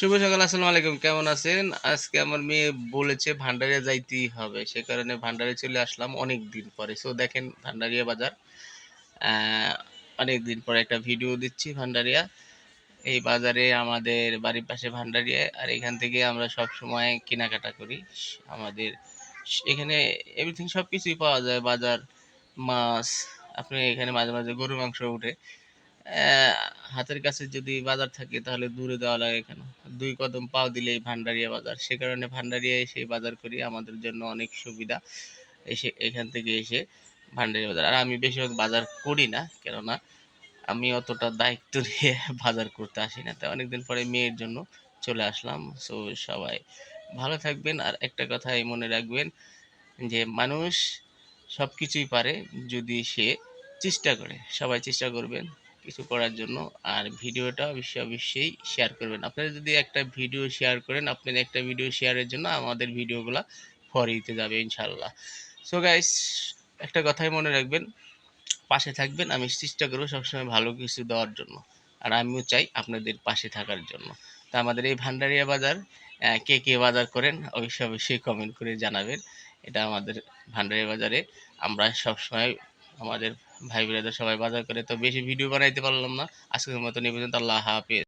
শুভ সকাল, আসসালামু আলাইকুম। কেমন আছেন? আজকে আমার মেয়ে বলেছে ভান্ডারিয়া যাইতেই হবে, সে কারণে ভান্ডারিয়া চলে আসলাম অনেক দিন পরে। সো দেখেন ভান্ডারিয়া বাজার, অনেক দিন পরে একটা ভিডিও দিচ্ছি। ভান্ডারিয়া এই বাজারে আমাদের বাড়ির পাশে ভান্ডারিয়া, আর এখান থেকে আমরা সব সময় কেনাকাটা করি। আমাদের এখানে এভরিথিং সবকিছুই পাওয়া যায়। বাজার, মাছ, আপনি এখানে মাঝে মাঝে গরুর মাংস উঠে। আহ, হাতের কাছে যদি বাজার থাকে তাহলে দূরে যাওয়া লাগে কেন? 2 কদম পাও দিলেই ভান্ডারিয়া বাজার। সে কারণে ভান্ডারিয়া এসে বাজার করি, আমাদের জন্য অনেক সুবিধা। এসে এখান থেকে এসে ভান্ডারিয়া বাজার, আর আমি বেশিরভাগ বাজার করি না, কেননা আমি অতটা দায়িত্ব নিয়ে বাজার করতে আসি না। তাই অনেকদিন পরে মেয়ের জন্য চলে আসলাম। সো সবাই ভালো থাকবেন, আর একটা কথাই মনে রাখবেন যে মানুষ সবকিছুই পারে যদি সে চেষ্টা করে। সবাই চেষ্টা করবেন কিছু করার জন্য। আর ভিডিওটা অবশ্যই শেয়ার করবেন। আপনারা যদি একটা ভিডিও শেয়ার করেন, আপনার একটা ভিডিও শেয়ারের জন্য আমাদের ভিডিওগুলা ফরিতে যাবে ইনশাল্লাহ। সো গাইস, একটা কথাই মনে রাখবেন, পাশে থাকবেন। আমি চেষ্টা করবো সবসময় ভালো কিছু দেওয়ার জন্য, আর আমিও চাই আপনাদের পাশে থাকার জন্য। তা আমাদের এই ভান্ডারিয়া বাজার, কে কে বাজার করেন অবশ্যই কমেন্ট করে জানাবেন। এটা আমাদের ভান্ডারিয়া বাজারে আমরা সবসময় আমাদের ভাই বোনেদের সবাই বাজার করে। তো বেশি ভিডিও বানাইতে পারলাম না, আজকের মতন এই পর্যন্ত। আল্লাহ হাফেজ।